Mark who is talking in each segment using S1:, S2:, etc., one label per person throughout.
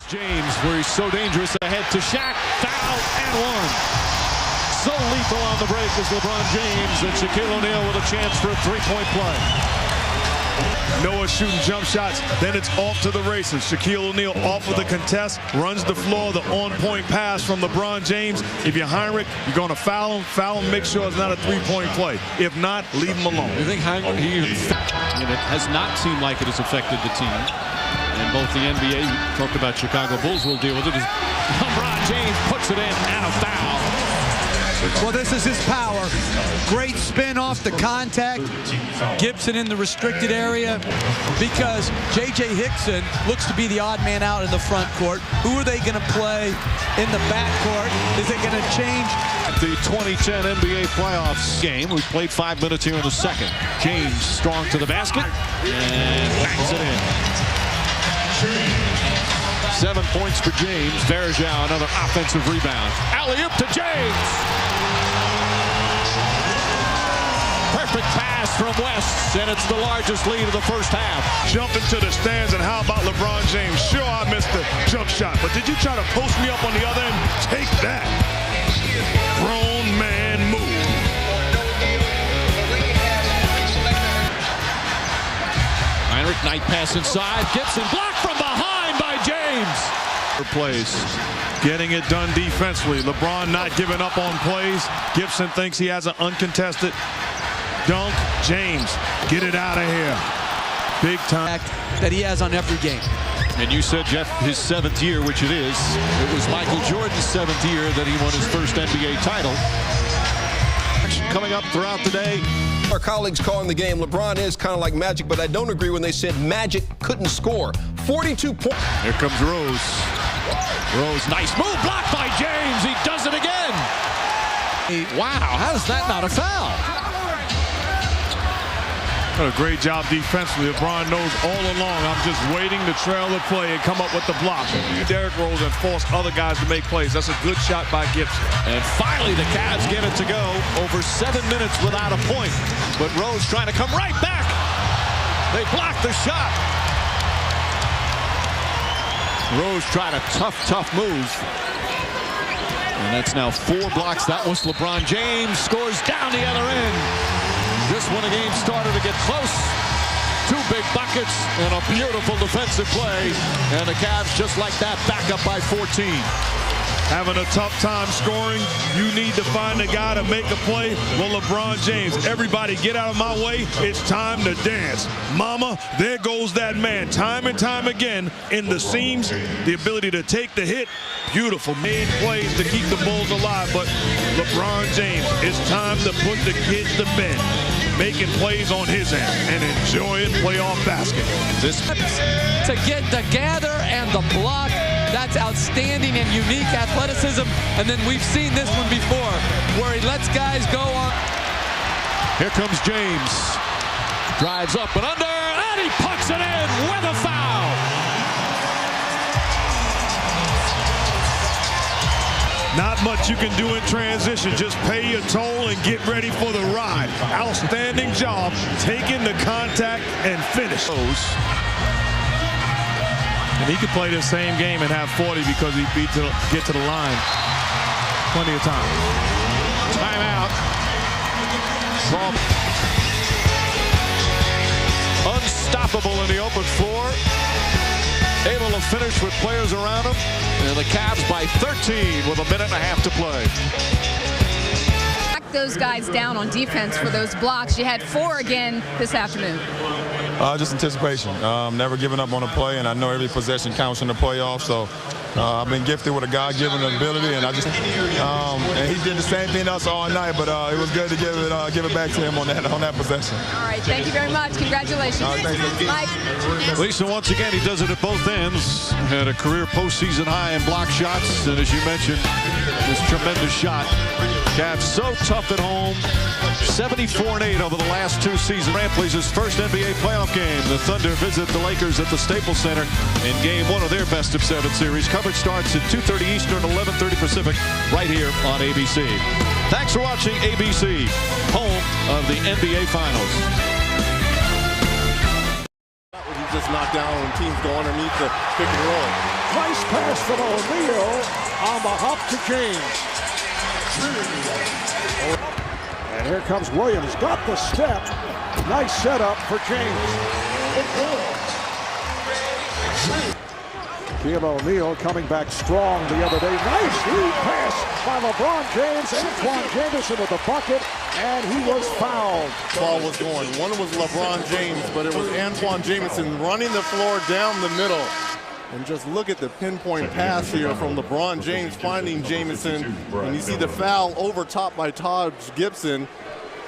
S1: James, where he's so dangerous ahead to Shaq. Foul and one. So lethal on the break is LeBron James, and Shaquille O'Neal with a chance for a three-point play.
S2: Noah shooting jump shots, then it's off to the races. Shaquille O'Neal off of the contest, runs the floor, the on-point pass from LeBron James. If you're Heinrich, you're going to foul him, make sure it's not a three-point play. If not, leave him alone.
S1: You think Heinrich, and it has not seemed like it has affected the team. And both the NBA, we talked about Chicago Bulls will deal with it, as LeBron James puts it in and a foul.
S3: Well, this is his power. Great spin off the contact. Gibson in the restricted area because J.J. Hickson looks to be the odd man out in the front court. Who are they going to play in the back court? Is it going to change?
S1: The 2010 NBA playoffs game. We played 5 minutes here in the second. James strong to the basket and bangs it in. 7 points for James. Verjao, another offensive rebound. Alley-oop to James. Perfect pass from West, and it's the largest lead of the first half.
S2: Jump into the stands, and how about LeBron James? Sure, I missed the jump shot, but did you try to post me up on the other end? Take that. Grown man move.
S1: Heinrich, night pass inside. Gibson blocked from behind by James.
S2: Plays, getting it done defensively. LeBron not giving up on plays. Gibson thinks he has an uncontested dunk. James, get it out of here. Big time.
S3: That he has on every game.
S1: And you said, Jeff, his 7th year, which it is. It was Michael Jordan's 7th year that he won his first NBA title. Coming up throughout the day.
S4: Our colleagues calling the game, LeBron is kind of like Magic, but I don't agree when they said Magic couldn't score. 42 points.
S1: Here comes Rose. Rose, nice move, blocked by James. He does it again. Wow, how is that not a foul?
S2: What a great job defensively. LeBron knows all along, I'm just waiting to trail the play and come up with the block. Derrick Rose and force other guys to make plays. That's a good shot by Gibson.
S1: And finally, the Cavs get it to go. Over 7 minutes without a point. But Rose trying to come right back. They block the shot. Rose tried a tough move. And that's now 4 blocks. That was LeBron James. Scores down the other end. This when the game started to get close. 2 big buckets and a beautiful defensive play. And the Cavs, just like that, back up by 14.
S2: Having a tough time scoring, you need to find a guy to make a play. Well, LeBron James, everybody get out of my way. It's time to dance. Mama, there goes that man. Time and time again in the seams, the ability to take the hit. Beautiful. Made plays to keep the Bulls alive, but LeBron James, it's time to put the kid to bed. Making plays on his end and enjoying playoff basketball.
S3: To get the gather and the block. That's outstanding and unique athleticism. And then we've seen this one before where he lets guys go on.
S1: Here comes James. Drives up and under, and he puts it in with a foul.
S2: Not much you can do in transition. Just pay your toll and get ready for the ride. Outstanding job taking the contact and finish. And he could play the same game and have 40 because he get to the line. Plenty of time.
S1: Timeout. Unstoppable in the open floor. Able to finish with players around him. And the Cavs by 13 with a minute and a half to play.
S5: Those guys down on defense for those blocks. You had 4 again this afternoon.
S6: Just anticipation. Never giving up on a play, and I know every possession counts in the playoffs. So I've been gifted with a God-given ability, and and he did the same thing to us all night. But it was good to give it back to him on that possession.
S5: All right, thank you very much. Congratulations, Mike.
S1: Lisa, once again, he does it at both ends. Had a career postseason high in block shots, and as you mentioned, this tremendous shot. Cavs so tough at home. 74-8 over the last 2 seasons. Durant plays his first NBA playoff game. The Thunder visit the Lakers at the Staples Center in game 1 of their best-of-7 series. Coverage starts at 2:30 Eastern, 11:30 Pacific, right here on ABC. Thanks for watching ABC, home of the NBA Finals.
S7: He just knocked down when teams go underneath the pick and roll. Nice pass from O'Neal on the hop to James. And here comes Williams. Got the step. Nice setup for James. Shaquille O'Neal coming back strong the other day. Nice lead pass by LeBron James. Antoine Jamison with the bucket, and he was fouled.
S8: Ball was going. One was LeBron James, but it was Antoine Jamison running the floor down the middle. And just look at the pinpoint pass here from LeBron James finding Jamison. And you see the foul over top by Taj Gibson,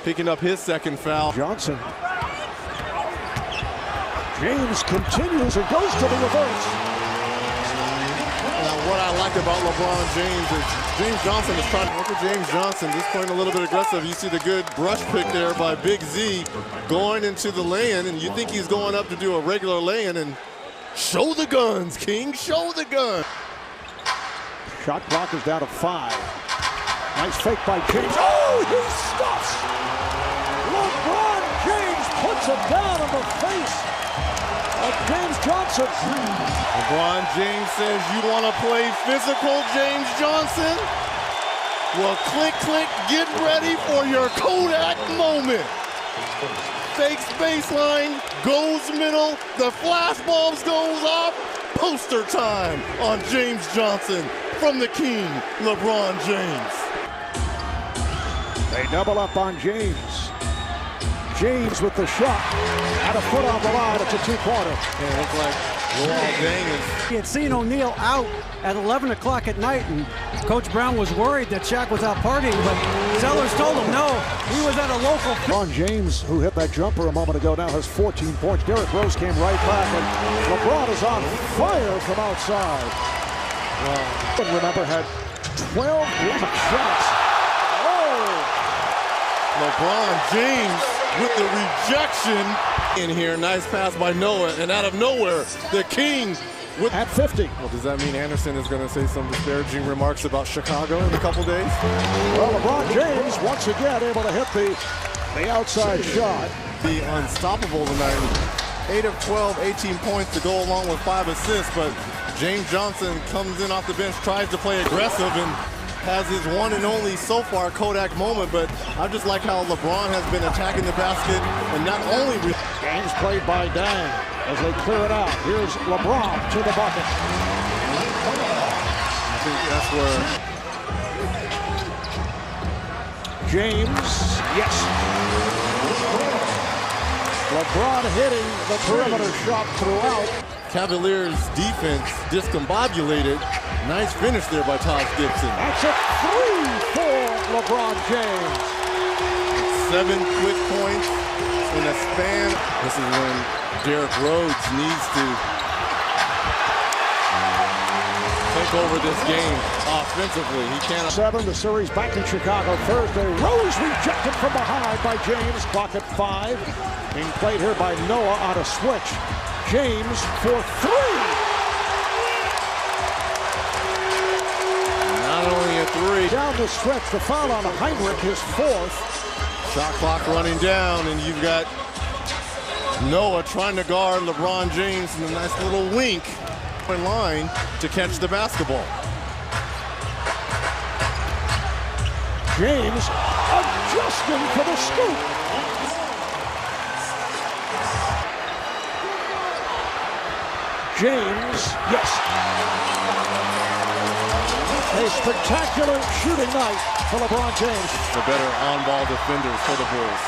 S8: picking up his second foul.
S7: Johnson. James continues and goes to the reverse.
S8: What I like about LeBron James is James Johnson is trying to look at James Johnson, just playing a little bit aggressive. You see the good brush pick there by Big Z going into the lay-in, and you think he's going up to do a regular lay-in, and show the guns, King, show the gun.
S7: Shot clock is down to 5. Nice fake by James. Oh, he stuffs! LeBron James puts it down in the face of James Johnson.
S8: LeBron James says, you want to play physical, James Johnson? Well, click, click, get ready for your Kodak moment. Fakes baseline, goes middle, the flash bulbs goes off. Poster time on James Johnson from the King, LeBron James.
S7: They double up on James. James with the shot. At a foot on the line, it's a two-pointer.
S8: Yeah, it looks like Luol Deng is...
S9: He had seen O'Neal out at 11 o'clock at night, and Coach Brown was worried that Shaq was out partying, but Sellers told him no, he was at a local...
S7: LeBron James, who hit that jumper a moment ago, now has 14 points. Derrick Rose came right back, and LeBron is on fire from outside. Wow. And remember, had 12 block shots. Oh!
S8: LeBron James with the rejection in here. Nice pass by Noah, and out of nowhere, the King with...
S7: At 50.
S8: Well, does that mean Anderson is going to say some disparaging remarks about Chicago in a couple days?
S7: Well, LeBron James once again able to hit the outside shot.
S8: Be unstoppable tonight. 8 of 12, 18 points to go along with 5 assists, but James Johnson comes in off the bench, tries to play aggressive, and has his one and only so far Kodak moment. But I just like how LeBron has been attacking the basket, and not only...
S7: Games played by Dang as they clear it out. Here's LeBron to the bucket.
S8: I think that's where...
S7: James, yes. LeBron hitting the perimeter shot throughout.
S8: Cavaliers defense discombobulated. Nice finish there by Taj Gibson.
S7: That's a 3 for LeBron James.
S8: 7 quick points in a span. This is when Derrick Rose needs to take over this game offensively. He cannot.
S7: 7, the series back in Chicago Thursday. Rose rejected from behind by James. Clock at 5. Being played here by Noah on a switch. James for 3.
S8: Not only a 3.
S7: Down the stretch, the foul on Heinrich, his 4th.
S8: Shot clock running down, and you've got Noah trying to guard LeBron James in a nice little wink in line to catch the basketball.
S7: James adjusting for the scoop. James, yes. A spectacular shooting night for LeBron James.
S8: The better on-ball defenders for the Bulls.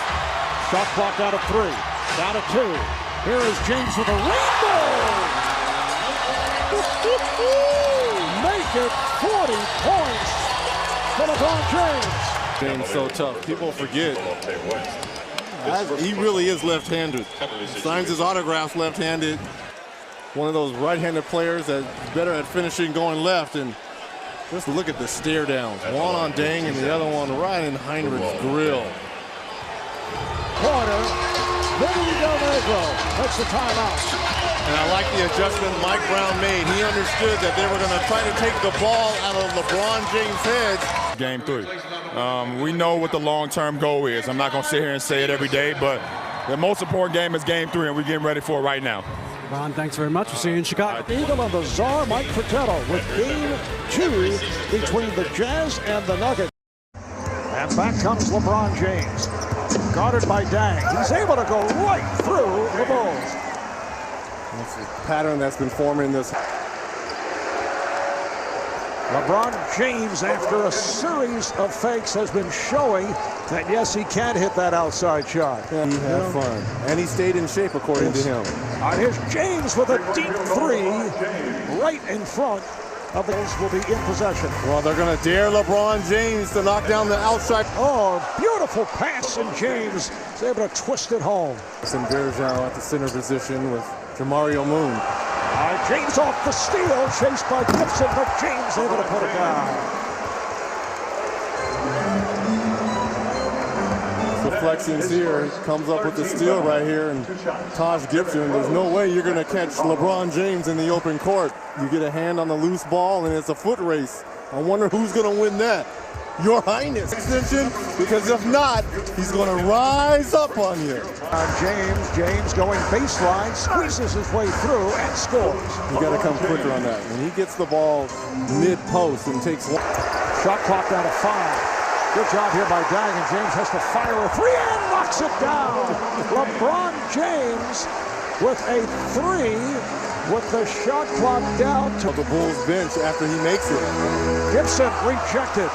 S7: Shot clock out of 3, down to 2. Here is James with a rainbow. Make it 40 points for LeBron James.
S8: James so tough. People forget. He really is left-handed. Signs his autographs left-handed. One of those right-handed players that's better at finishing going left. And just look at the stare downs. One on Deng and the other one right in Heinrich's grill.
S7: Corner. Vinny Del Negro takes the timeout.
S8: And I like the adjustment Mike Brown made. He understood that they were going to try to take the ball out of LeBron James' heads.
S6: Game 3. We know what the long-term goal is. I'm not going to sit here and say it every day, but the most important game is Game 3, and we're getting ready for it right now.
S9: Ron, thanks very much. We'll see you in Chicago.
S7: Eagle and the Czar, Mike Fratello, with game 2 between the Jazz and the Nuggets. And back comes LeBron James, guarded by Dang. He's able to go right through the Bulls.
S8: That's a pattern that's been forming this.
S7: LeBron James, after a series of fakes, has been showing that, yes, he can hit that outside shot.
S8: Yeah, he had fun. And he stayed in shape, according to him.
S7: Here's James with a deep three right in front of the Bulls. Will be in possession.
S8: Well, they're going to dare LeBron James to knock down the outside.
S7: Oh, beautiful pass, and James is able to twist it home.
S8: And Bergeau at the center position with Jamario Moon.
S7: James off the steal, chased by Gibson, but James able to put it down.
S8: Deflections here, comes up with the steal right here, and Taj Gibson, there's no way you're going to catch LeBron James in the open court. You get a hand on the loose ball, and it's a foot race. I wonder who's going to win that. Your Highness. Extension, because if not, he's going to rise up on you.
S7: James going baseline, squeezes his way through and scores.
S8: You got to come quicker on that. When he gets the ball mid-post and takes one.
S7: Shot clock down to 5. Good job here by Dang, and James has to fire a 3 and knocks it down. LeBron James with a 3 with the shot clock down to
S8: the Bulls bench after he makes it.
S7: Gibson rejected.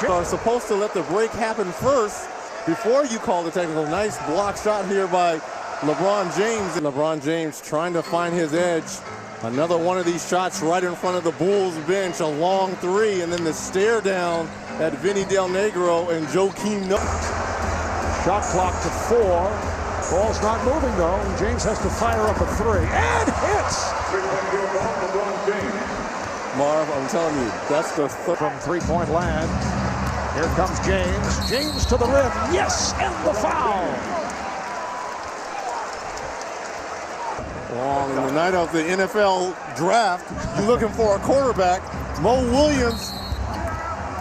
S8: Are supposed to let the break happen first before you call the technical. Nice block shot here by LeBron James. And LeBron James trying to find his edge. Another one of these shots right in front of the Bulls bench, a long 3, and then the stare down at Vinny Del Negro and Joakim Noah.
S7: Shot clock to 4. Ball's not moving though, and James has to fire up a 3 and hits.
S8: Marv, I'm telling you, that's the
S7: from three-point land. Here comes James. James to the rim. Yes, and the foul.
S8: Well, on the night of the NFL draft, you're looking for a quarterback. Mo Williams,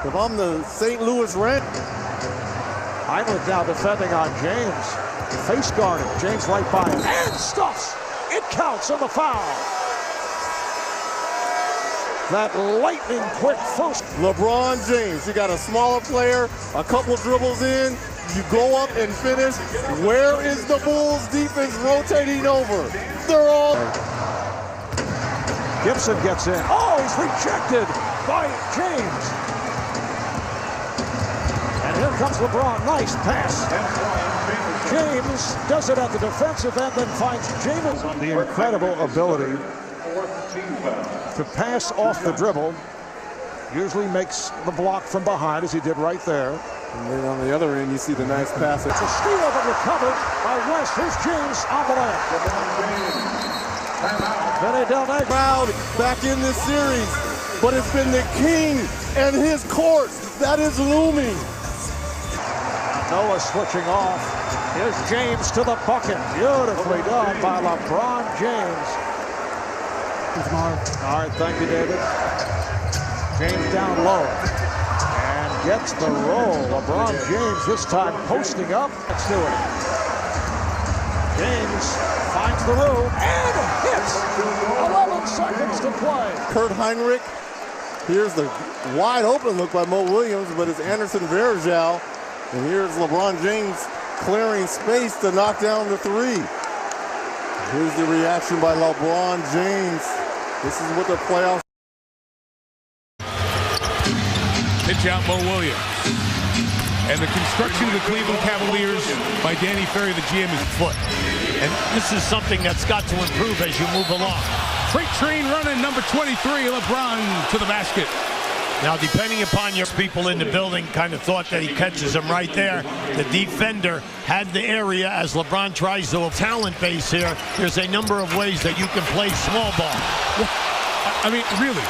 S8: if I'm the St. Louis Rams.
S7: Heinrich now defending on James. Face guarded. James right by him. And stuffs. It counts on the foul. That lightning quick first.
S8: LeBron James, you got a smaller player, a couple dribbles in, you go up and finish. Where is the Bulls defense rotating over? They're all.
S7: Gibson gets in. Oh, he's rejected by James. And here comes LeBron. Nice pass. James does it at the defensive end, then finds James. The incredible ability to pass off the dribble, usually makes the block from behind, as he did right there.
S8: And then on the other end, you see the nice pass.
S7: It's a steal, but recovered by West. Here's James on the left. Vinny Del Negro.
S8: Crowd back in this series, but it's been the king and his court that is looming.
S7: Noah switching off. Here's James to the bucket. Beautifully done by LeBron James. All right, thank you, David. James down low and gets the roll. LeBron James this time posting up. Let's do it. James finds the room and hits. 11 seconds to play.
S8: Kurt Heinrich. Here's the wide open look by Mo Williams, but it's Anderson Varejao. And here's LeBron James clearing space to knock down the 3. Here's the reaction by LeBron James. This is what the playoffs.
S10: Pitch out Mo Williams. And the construction of the Cleveland Cavaliers by Danny Ferry, the GM, is foot.
S11: And this is something that's got to improve as you move along.
S10: Freight train running, number 23, LeBron to the basket.
S11: Now, depending upon your people in the building, kind of thought that he catches him right there. The defender had the area as LeBron tries to a talent base here. There's a number of ways that you can play small ball.
S10: I mean, really.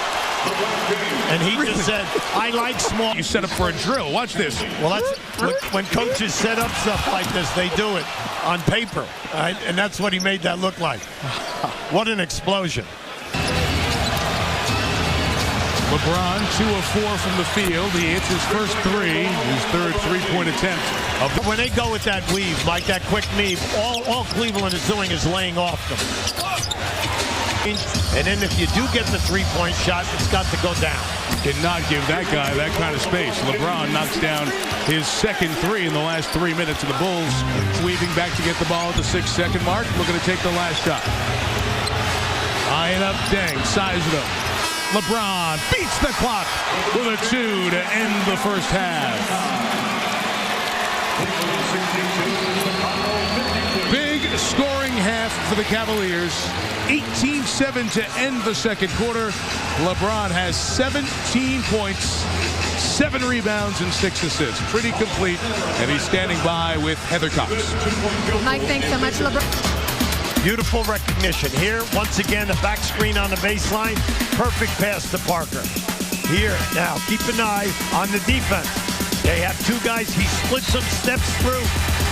S11: And he just said, I like small.
S10: You set up for a drill. Watch this.
S11: Well, that's when coaches set up stuff like this, they do it on paper. Right? And that's what he made that look like. What an explosion.
S10: LeBron, 2 of 4 from the field. He hits his first 3, his third three-point attempt.
S11: When they go with that weave, like that quick weave, all Cleveland is doing is laying off them. And then if you do get the three-point shot, it's got to go down.
S10: Did not give that guy that kind of space. LeBron knocks down his second three in the last 3 minutes, and the Bulls weaving back to get the ball at the 6-second mark, looking to take the last shot. Eyeing up Deng, sizes it up. LeBron beats the clock with a 2 to end the first half. Big scoring half for the Cavaliers. 18-7 to end the second quarter. LeBron has 17 points, 7 rebounds, and 6 assists. Pretty complete, and he's standing by with Heather Cox.
S5: Mike, thanks so much, LeBron.
S11: Beautiful recognition. Here, once again, a back screen on the baseline. Perfect pass to Parker. Here, now, keep an eye on the defense. They have 2 guys. He splits them, steps through,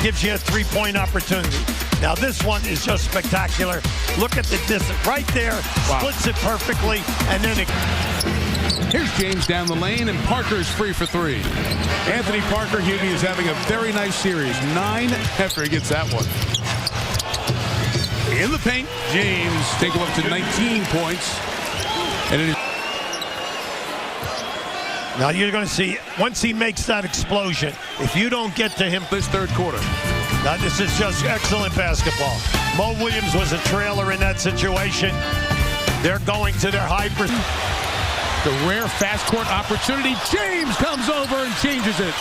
S11: gives you a 3-point opportunity. Now, this one is just spectacular. Look at the distance. Right there, splits it perfectly, and then it...
S10: Here's James down the lane, and Parker's free for 3. Anthony Parker, Hubie, is having a very nice series. 9 after he gets that one. In the paint, James take him up to 19 points. And it is...
S11: Now you're going to see, once he makes that explosion, if you don't get to him
S10: this third quarter.
S11: Now this is just excellent basketball. Mo Williams was a trailer in that situation. They're going to their hyper.
S10: The rare fast court opportunity. James comes over and changes it.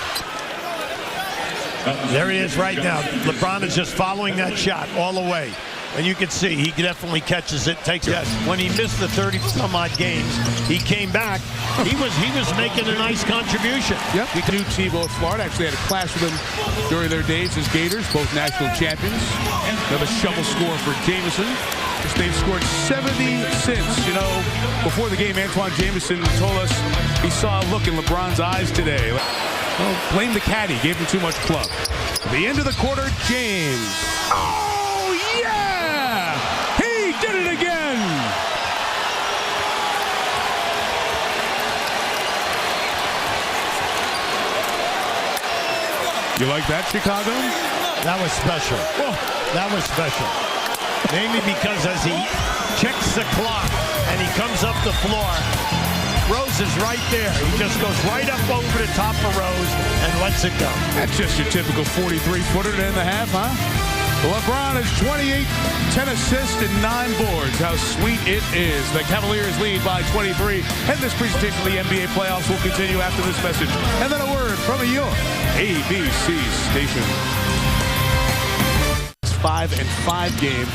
S11: There he is right now. LeBron is just following that shot all the way. And you can see he definitely catches it, takes it. When he missed the 30-some-odd games, he came back. He was making a nice contribution.
S10: Yep. He knew Tebow Florida. Actually had a clash with him during their days as Gators, both national champions. Another shovel score for Jamison. They've scored 70 since. You know, before the game, Antoine Jamison told us he saw a look in LeBron's eyes today. Well, blame the caddy, gave him too much club. At the end of the quarter, James. Oh, yeah! He did it again! You like that, Chicago?
S11: That was special. Oh, that was special. Mainly because as he checks the clock and he comes up the floor, Rose is right there. He just goes right up over the top of Rose and lets it go.
S10: That's just your typical 43-footer in the half, huh? LeBron has 28, 10 assists, and 9 boards. How sweet it is. The Cavaliers lead by 23. And this presentation of the NBA playoffs will continue after this message. And then a word from your ABC station. 5-5 game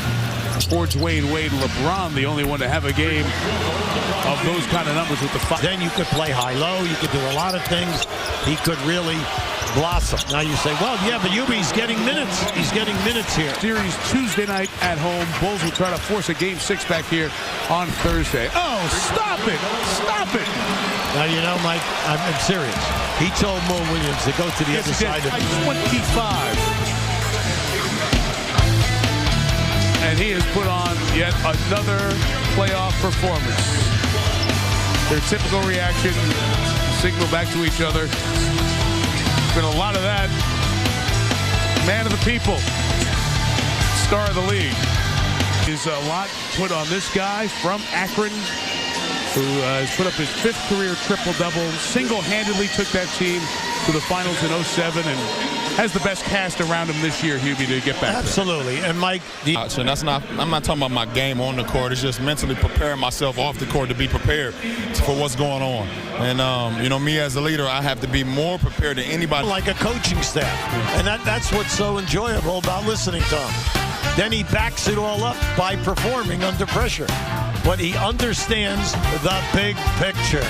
S10: for Dwayne Wade. LeBron, the only one to have a game of those kind of numbers with the 5.
S11: Then you could play high-low. You could do a lot of things. He could really blossom. Now you say, well, yeah, but Yubi's getting minutes. He's getting minutes here.
S10: Series Tuesday night at home. Bulls will try to force a game 6 back here on Thursday. Oh, stop it! Stop it!
S11: Now, you know, Mike, I'm serious. He told Mo Williams to go to the other side of
S10: 25. And he has put on yet another playoff performance. Their typical reaction, signal back to each other. There's been a lot of that. Man of the people, star of the league. There's a lot put on this guy from Akron, who has put up his 5th career triple-double, single-handedly took that team to the finals in 07 and has the best cast around him this year, Hubie, to get back.
S11: Absolutely. And Mike,
S6: So that's not, I'm not talking about my game on the court. It's just mentally preparing myself off the court to be prepared for what's going on. And, you know, me as a leader, I have to be more prepared than anybody.
S11: Like a coaching staff. And that's what's so enjoyable about listening to him. Then he backs it all up by performing under pressure. But he understands the big picture.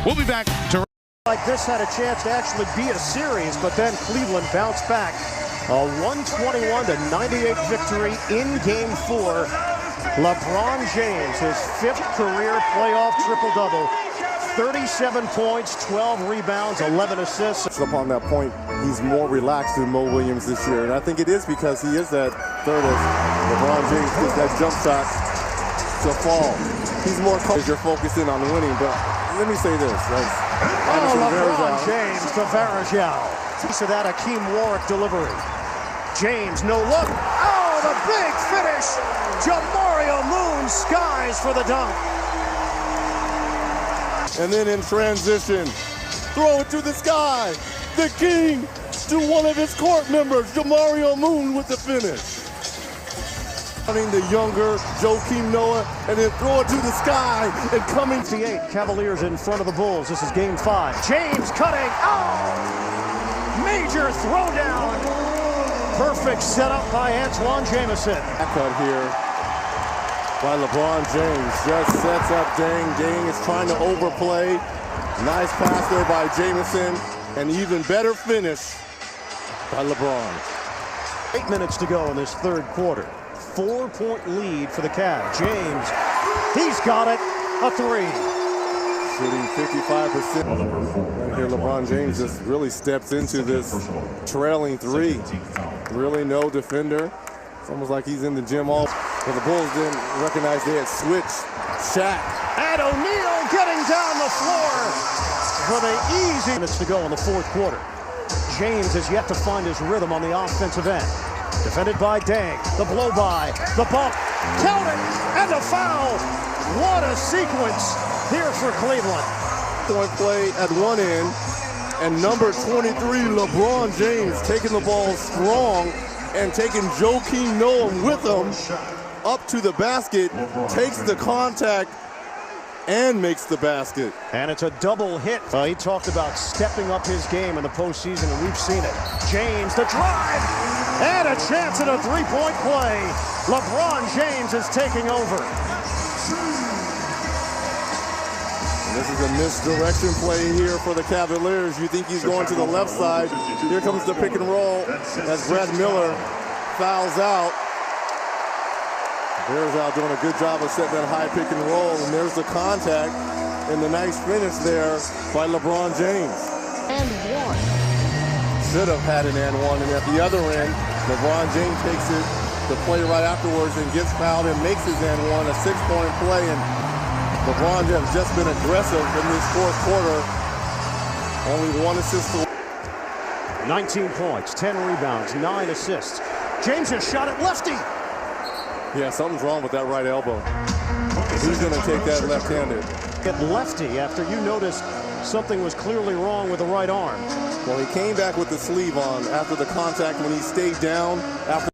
S10: We'll be back to...
S7: Like this had a chance to actually be a series, but then Cleveland bounced back. A 121-98 victory in Game 4. LeBron James, his 5th career playoff triple-double. 37 points, 12 rebounds, 11 assists.
S8: Upon that point, he's more relaxed than Mo Williams this year. And I think it is because he is that third as LeBron James gets that jump shot to fall. He's more comfortable. You're focusing on winning, but let me say this.
S7: LeBron James to Varejao. Piece of that Hakeem Warwick delivery. James, no look. Oh, the big finish
S12: Jamario Moon skies for the dunk.
S8: And then in transition, throw it to the sky. The king to one of his court members, Jamario Moon with the finish. The younger Joakim Noah, and then throw it to the sky and coming to
S12: 8 Cavaliers in front of the Bulls. This is game 5. James cutting. Oh! Major throwdown. Perfect setup by Antoine Jamison.
S8: Cut here by LeBron James. Just sets up Dang. Dang is trying to overplay. Nice pass there by Jamison. An even better finish by LeBron.
S12: 8 minutes to go in this third quarter. 4-point lead for the Cavs. James, he's got it. A 3.
S8: Shooting 55%. Right here, LeBron James just really steps into this trailing 3. Really no defender. It's almost like he's in the gym all. But the Bulls didn't recognize they had switched. Shaq.
S12: And O'Neal getting down the floor for the easy minutes to go in the fourth quarter. James has yet to find his rhythm on the offensive end. Defended by Dang. The blow by. The bump. Count it. And a foul. What a sequence here for Cleveland.
S8: Point play at one end. And number 23, LeBron James, taking the ball strong and taking Joakim Noah with him up to the basket, takes the contact, and makes the basket.
S12: And it's a double hit. He talked about stepping up his game in the postseason, and we've seen it. James, the drive, and a chance at a three-point play. LeBron James is taking over.
S8: And this is a misdirection play here for the Cavaliers. You think he's going to the left side. Here comes the pick and roll as Brad Miller fouls out. Bears out doing a good job of setting that high pick and roll, and there's the contact and the nice finish there by LeBron James.
S12: And one.
S8: Should have had an and one, and at the other end, LeBron James takes it to play right afterwards and gets fouled and makes his and one, a 6-point play, and LeBron has just been aggressive in this fourth quarter. Only 1 assist.
S12: 19 points, 10 rebounds, 9 assists. James has shot it lefty.
S8: Yeah, something's wrong with that right elbow. Who's going to take that left-handed?
S12: Get lefty after you noticed something was clearly wrong with the right arm.
S8: Well, he came back with the sleeve on after the contact when he stayed down after